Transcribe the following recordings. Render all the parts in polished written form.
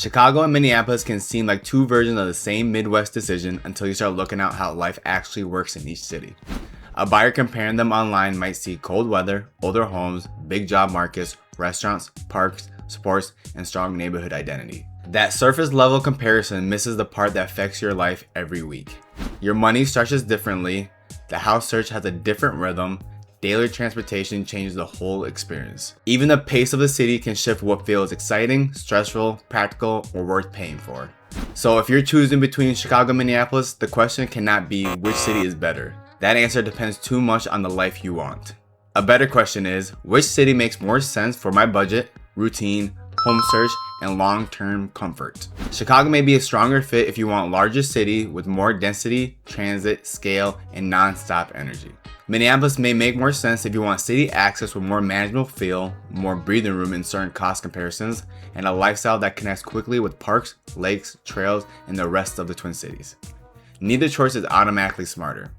Chicago and Minneapolis can seem like two versions of the same Midwest decision until you start looking at how life actually works in each city. A buyer comparing them online might see cold weather, older homes, big job markets, restaurants, parks, sports, and strong neighborhood identity. That surface level comparison misses the part that affects your life every week. Your money stretches differently, the house search has a different rhythm, daily transportation changes the whole experience. Even the pace of the city can shift what feels exciting, stressful, practical, or worth paying for. So if you're choosing between Chicago and Minneapolis, the question cannot be which city is better. That answer depends too much on the life you want. A better question is, which city makes more sense for my budget, routine, home search, and long-term comfort? Chicago may be a stronger fit if you want a larger city with more density, transit, scale, and non-stop energy. Minneapolis may make more sense if you want city access with more manageable feel, more breathing room in certain cost comparisons, and a lifestyle that connects quickly with parks, lakes, trails, and the rest of the Twin Cities. Neither choice is automatically smarter.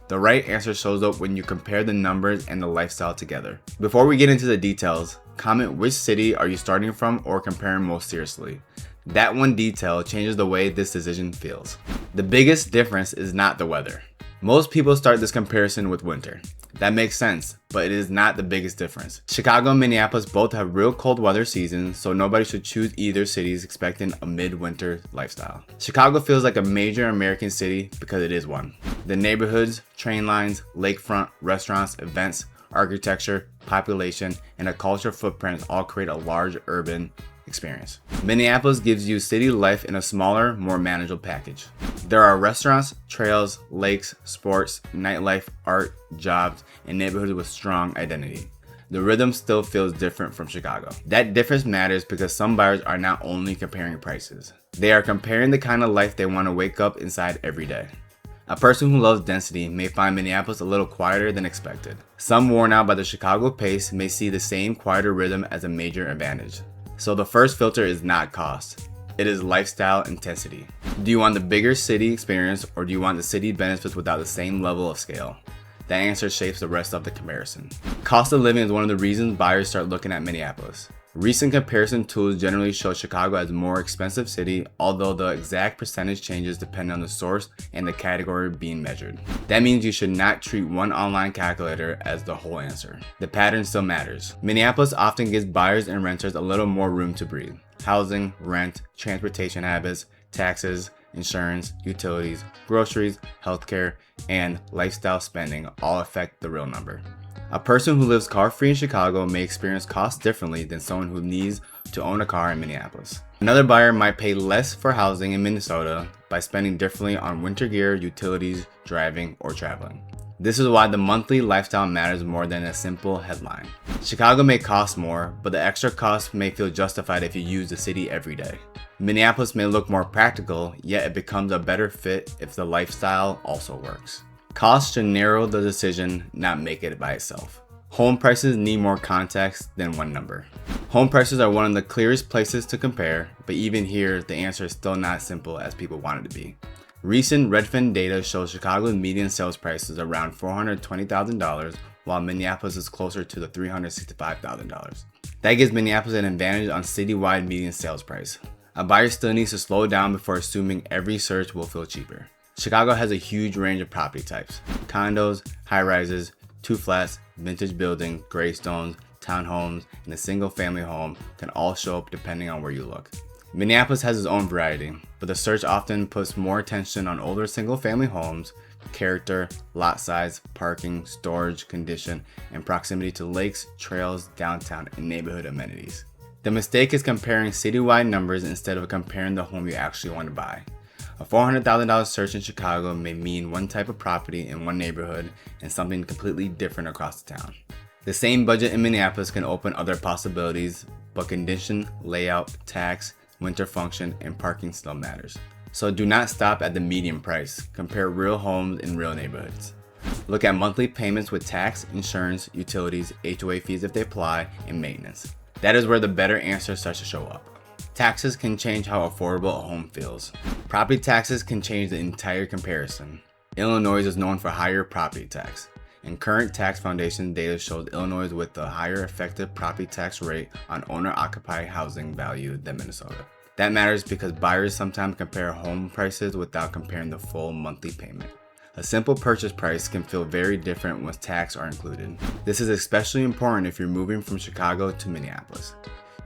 The right answer shows up when you compare the numbers and the lifestyle together. Before we get into the details, comment which city are you starting from or comparing most seriously. That one detail changes the way this decision feels. The biggest difference is not the weather. Most people start this comparison with winter. That makes sense, but it is not the biggest difference. Chicago and Minneapolis both have real cold weather seasons, so nobody should choose either cities expecting a midwinter lifestyle. Chicago feels like a major American city because it is one. The neighborhoods, train lines, lakefront, restaurants, events, architecture, population, and a cultural footprint all create a large urban experience. Minneapolis gives you city life in a smaller, more manageable package. There are restaurants, trails, lakes, sports, nightlife, art, jobs, and neighborhoods with strong identity. The rhythm still feels different from Chicago. That difference matters because some buyers are not only comparing prices. They are comparing the kind of life they want to wake up inside every day. A person who loves density may find Minneapolis a little quieter than expected. Some worn out by the Chicago pace may see the same quieter rhythm as a major advantage. So the first filter is not cost. It is lifestyle intensity. Do you want the bigger city experience or do you want the city benefits without the same level of scale? That answer shapes the rest of the comparison. Cost of living is one of the reasons buyers start looking at Minneapolis. Recent comparison tools generally show Chicago as a more expensive city, although the exact percentage changes depending on the source and the category being measured. That means you should not treat one online calculator as the whole answer. The pattern still matters. Minneapolis often gives buyers and renters a little more room to breathe. Housing, rent, transportation habits, taxes, insurance, utilities, groceries, healthcare, and lifestyle spending all affect the real number. A person who lives car-free in Chicago may experience costs differently than someone who needs to own a car in Minneapolis. Another buyer might pay less for housing in Minnesota by spending differently on winter gear, utilities, driving, or traveling. This is why the monthly lifestyle matters more than a simple headline. Chicago may cost more, but the extra cost may feel justified if you use the city every day. Minneapolis may look more practical, yet it becomes a better fit if the lifestyle also works. Cost should narrow the decision, not make it by itself. Home prices need more context than one number. Home prices are one of the clearest places to compare, but even here, the answer is still not as simple as people want it to be. Recent Redfin data shows Chicago's median sales price is around $420,000, while Minneapolis is closer to the $365,000. That gives Minneapolis an advantage on citywide median sales price. A buyer still needs to slow down before assuming every search will feel cheaper. Chicago has a huge range of property types. Condos, high-rises, two flats, vintage buildings, graystones, townhomes, and a single-family home can all show up depending on where you look. Minneapolis has its own variety, but the search often puts more attention on older single-family homes, character, lot size, parking, storage, condition, and proximity to lakes, trails, downtown, and neighborhood amenities. The mistake is comparing citywide numbers instead of comparing the home you actually want to buy. A $400,000 search in Chicago may mean one type of property in one neighborhood and something completely different across the town. The same budget in Minneapolis can open other possibilities, but condition, layout, tax, winter function, and parking still matters. So do not stop at the median price. Compare real homes in real neighborhoods. Look at monthly payments with tax, insurance, utilities, HOA fees if they apply, and maintenance. That is where the better answer starts to show up. Taxes can change how affordable a home feels. Property taxes can change the entire comparison. Illinois is known for higher property tax, and current tax foundation data shows Illinois with the higher effective property tax rate on owner-occupied housing value than Minnesota. That matters because buyers sometimes compare home prices without comparing the full monthly payment. A simple purchase price can feel very different once taxes are included. This is especially important if you're moving from Chicago to Minneapolis.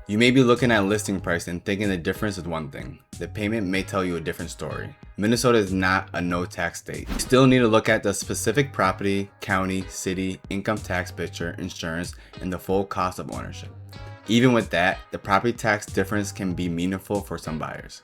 You may be looking at listing price and thinking the difference is one thing. The payment may tell you a different story. Minnesota is not a no-tax state. You still need to look at the specific property, county, city, income tax picture, insurance, and the full cost of ownership. Even with that, the property tax difference can be meaningful for some buyers.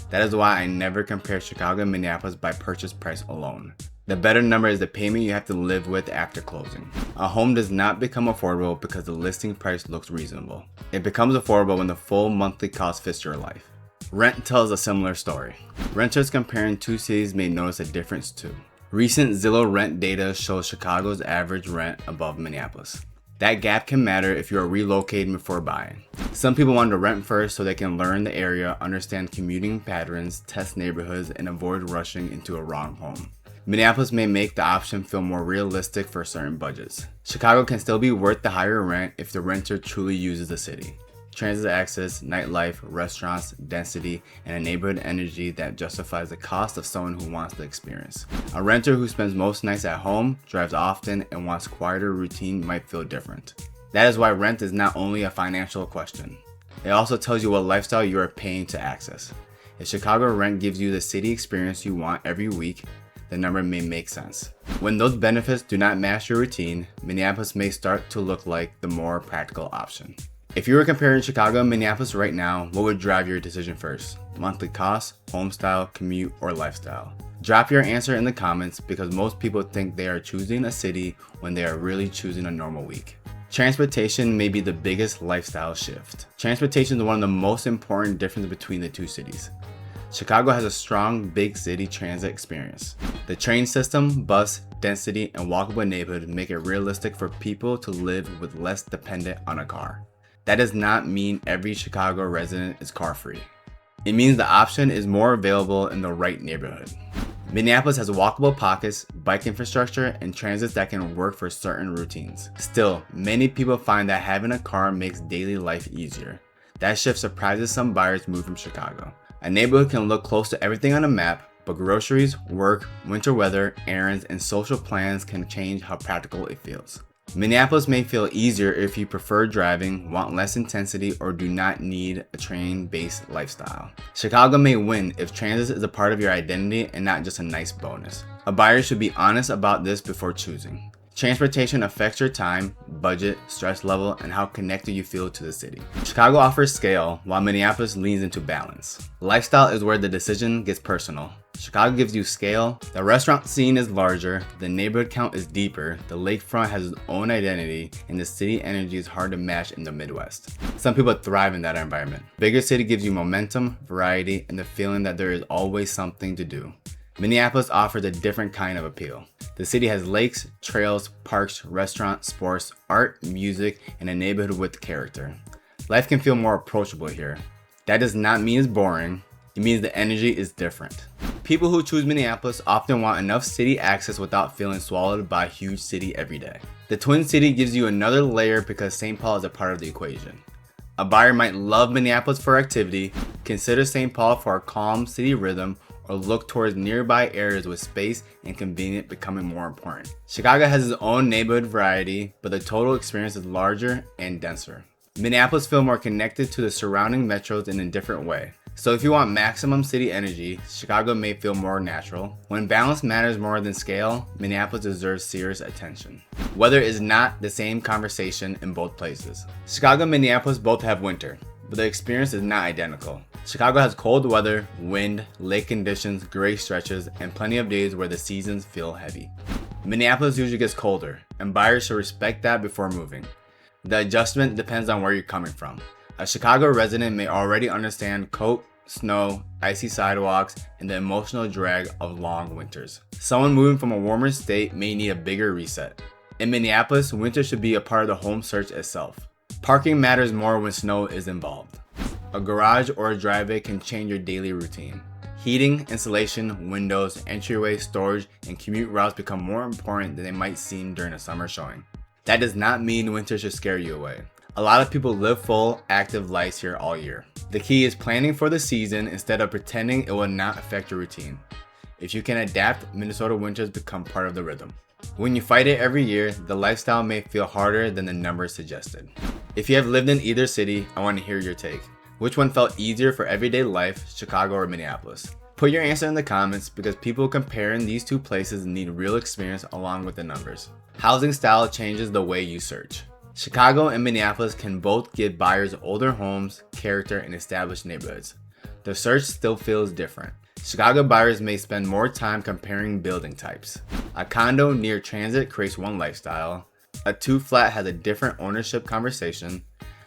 That is why I never compare Chicago and Minneapolis by purchase price alone. The better number is the payment you have to live with after closing. A home does not become affordable because the listing price looks reasonable. It becomes affordable when the full monthly cost fits your life. Rent tells a similar story. Renters comparing two cities may notice a difference too. Recent Zillow rent data shows Chicago's average rent above Minneapolis. That gap can matter if you are relocating before buying. Some people want to rent first so they can learn the area, understand commuting patterns, test neighborhoods, and avoid rushing into a wrong home. Minneapolis may make the option feel more realistic for certain budgets. Chicago can still be worth the higher rent if the renter truly uses the city. Transit access, nightlife, restaurants, density, and a neighborhood energy that justifies the cost of someone who wants the experience. A renter who spends most nights at home, drives often, and wants quieter routine might feel different. That is why rent is not only a financial question. It also tells you what lifestyle you are paying to access. If Chicago rent gives you the city experience you want every week, the number may make sense. When those benefits do not match your routine, Minneapolis may start to look like the more practical option. If you were comparing Chicago and Minneapolis right now, what would drive your decision first? Monthly cost, home style, commute, or lifestyle? Drop your answer in the comments because most people think they are choosing a city when they are really choosing a normal week. Transportation may be the biggest lifestyle shift. Transportation is one of the most important differences between the two cities. Chicago has a strong big city transit experience. The train system, bus, density, and walkable neighborhood make it realistic for people to live with less dependent on a car. That does not mean every Chicago resident is car free. It means the option is more available in the right neighborhood. Minneapolis has walkable pockets, bike infrastructure, and transits that can work for certain routines. Still, many people find that having a car makes daily life easier. That shift surprises some buyers moving from Chicago. A neighborhood can look close to everything on a map, but groceries, work, winter weather, errands, and social plans can change how practical it feels. Minneapolis may feel easier if you prefer driving, want less intensity, or do not need a train-based lifestyle. Chicago may win if transit is a part of your identity and not just a nice bonus. A buyer should be honest about this before choosing. Transportation affects your time, budget, stress level, and how connected you feel to the city. Chicago offers scale, while Minneapolis leans into balance. Lifestyle is where the decision gets personal. Chicago gives you scale, the restaurant scene is larger, the neighborhood count is deeper, the lakefront has its own identity, and the city energy is hard to match in the Midwest. Some people thrive in that environment. Bigger city gives you momentum, variety, and the feeling that there is always something to do. Minneapolis offers a different kind of appeal. The city has lakes, trails, parks, restaurants, sports, art, music, and a neighborhood with character. Life can feel more approachable here. That does not mean it's boring. It means the energy is different. People who choose Minneapolis often want enough city access without feeling swallowed by a huge city every day. The Twin City gives you another layer because St. Paul is a part of the equation. A buyer might love Minneapolis for activity, consider St. Paul for a calm city rhythm, or look towards nearby areas with space and convenience becoming more important. Chicago has its own neighborhood variety, but the total experience is larger and denser. Minneapolis feels more connected to the surrounding metros in a different way. So if you want maximum city energy, Chicago may feel more natural. When balance matters more than scale, Minneapolis deserves serious attention. Weather is not the same conversation in both places. Chicago and Minneapolis both have winter, but the experience is not identical. Chicago has cold weather, wind, lake conditions, gray stretches, and plenty of days where the seasons feel heavy. Minneapolis usually gets colder, and buyers should respect that before moving. The adjustment depends on where you're coming from. A Chicago resident may already understand cold, snow, icy sidewalks, and the emotional drag of long winters. Someone moving from a warmer state may need a bigger reset. In Minneapolis, winter should be a part of the home search itself. Parking matters more when snow is involved. A garage or a driveway can change your daily routine. Heating, insulation, windows, entryway, storage, and commute routes become more important than they might seem during a summer showing. That does not mean winter should scare you away. A lot of people live full, active lives here all year. The key is planning for the season instead of pretending it will not affect your routine. If you can adapt, Minnesota winters become part of the rhythm. When you fight it every year, the lifestyle may feel harder than the numbers suggested. If you have lived in either city, I want to hear your take. Which one felt easier for everyday life, Chicago or Minneapolis? Put your answer in the comments because people comparing these two places need real experience along with the numbers. Housing style changes the way you search. Chicago and Minneapolis can both give buyers older homes, character, and established neighborhoods. The search still feels different. Chicago buyers may spend more time comparing building types. A condo near transit creates one lifestyle. A two-flat has a different ownership conversation.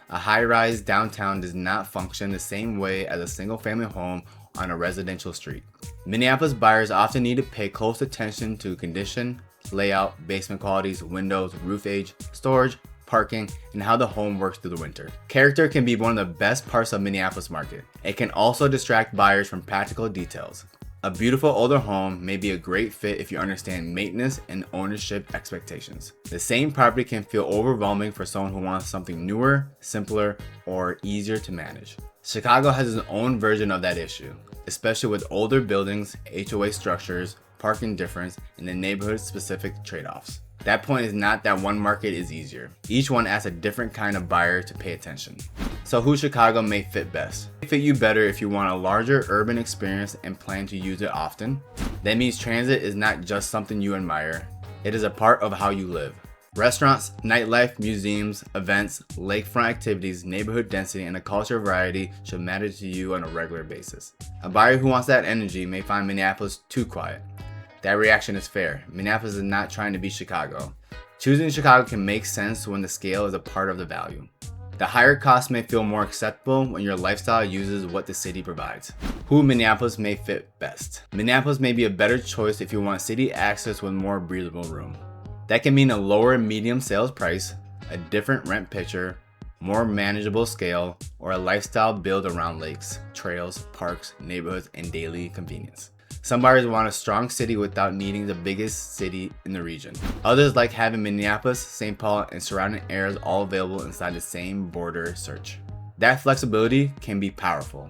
A high-rise downtown does not function the same way as a single-family home on a residential street. Minneapolis buyers often need to pay close attention to condition, layout, basement qualities, windows, roof age, storage, parking, and how the home works through the winter. Character can be one of the best parts of Minneapolis market. It can also distract buyers from practical details. A beautiful older home may be a great fit if you understand maintenance and ownership expectations. The same property can feel overwhelming for someone who wants something newer, simpler, or easier to manage. Chicago has its own version of that issue, especially with older buildings, HOA structures, parking difference, and the neighborhood-specific trade-offs. That point is not that one market is easier. Each one asks a different kind of buyer to pay attention. So who Chicago may fit best? It may fit you better if you want a larger urban experience and plan to use it often. That means transit is not just something you admire. It is a part of how you live. Restaurants, nightlife, museums, events, lakefront activities, neighborhood density, and a culture variety should matter to you on a regular basis. A buyer who wants that energy may find Minneapolis too quiet. That reaction is fair. Minneapolis is not trying to be Chicago. Choosing Chicago can make sense when the scale is a part of the value. The higher cost may feel more acceptable when your lifestyle uses what the city provides. Who Minneapolis may fit best? Minneapolis may be a better choice if you want city access with more breathable room. That can mean a lower medium sales price, a different rent picture, more manageable scale, or a lifestyle built around lakes, trails, parks, neighborhoods, and daily convenience. Some buyers want a strong city without needing the biggest city in the region. Others like having Minneapolis, St. Paul, and surrounding areas all available inside the same border search. That flexibility can be powerful.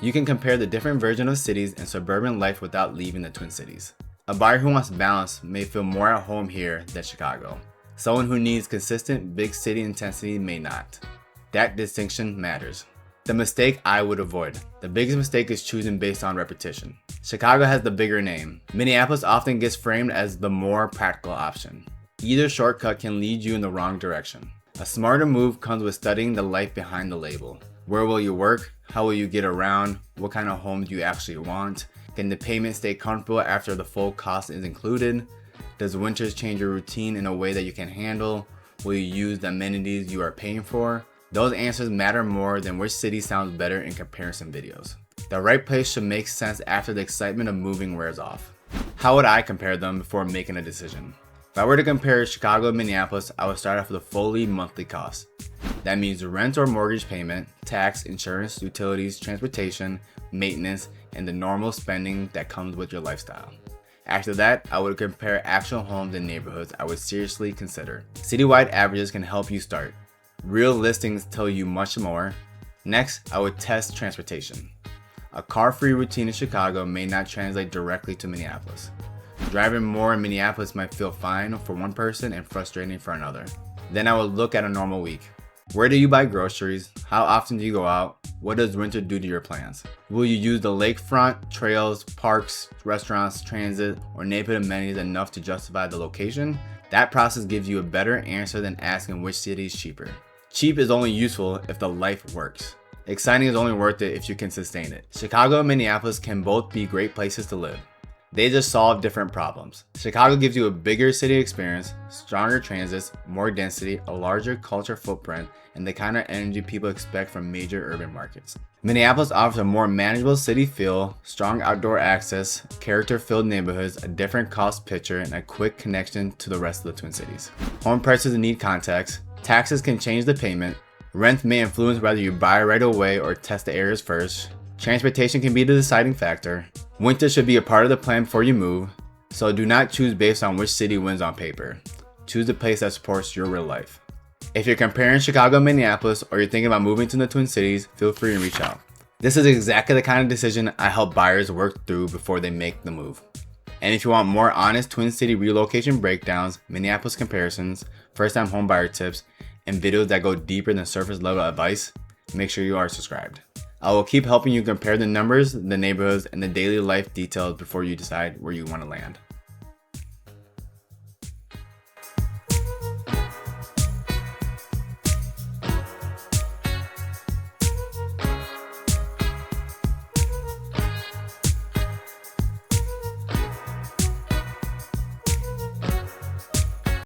You can compare the different versions of cities and suburban life without leaving the Twin Cities. A buyer who wants balance may feel more at home here than Chicago. Someone who needs consistent big city intensity may not. That distinction matters. The mistake I would avoid. The biggest mistake is choosing based on repetition. Chicago has the bigger name. Minneapolis often gets framed as the more practical option. Either shortcut can lead you in the wrong direction. A smarter move comes with studying the life behind the label. Where will you work? How will you get around? What kind of home do you actually want? Can the payment stay comfortable after the full cost is included? Does winters change your routine in a way that you can handle? Will you use the amenities you are paying for? Those answers matter more than which city sounds better in comparison videos. The right place should make sense after the excitement of moving wears off. How would I compare them before making a decision? If I were to compare Chicago and Minneapolis, I would start off with a fully monthly cost. That means rent or mortgage payment, tax, insurance, utilities, transportation, maintenance, and the normal spending that comes with your lifestyle. After that, I would compare actual homes and neighborhoods I would seriously consider. Citywide averages can help you start. Real listings tell you much more. Next, I would test transportation. A car-free routine in Chicago may not translate directly to Minneapolis. Driving more in Minneapolis might feel fine for one person and frustrating for another. Then I would look at a normal week. Where do you buy groceries? How often do you go out? What does winter do to your plans? Will you use the lakefront, trails, parks, restaurants, transit, or neighborhood amenities enough to justify the location? That process gives you a better answer than asking which city is cheaper. Cheap is only useful if the life works. Exciting is only worth it if you can sustain it. Chicago and Minneapolis can both be great places to live. They just solve different problems. Chicago gives you a bigger city experience, stronger transits, more density, a larger culture footprint, and the kind of energy people expect from major urban markets. Minneapolis offers a more manageable city feel, strong outdoor access, character-filled neighborhoods, a different cost picture, and a quick connection to the rest of the Twin Cities. Home prices need context. Taxes can change the payment. Rent may influence whether you buy right away or test the areas first. Transportation can be the deciding factor. Winter should be a part of the plan before you move, so do not choose based on which city wins on paper. Choose the place that supports your real life. If you're comparing Chicago and Minneapolis, or you're thinking about moving to the Twin Cities, feel free to reach out. This is exactly the kind of decision I help buyers work through before they make the move. And if you want more honest Twin City relocation breakdowns, Minneapolis comparisons, first-time homebuyer tips, and videos that go deeper than surface level advice, make sure you are subscribed. I will keep helping you compare the numbers, the neighborhoods, and the daily life details before you decide where you want to land.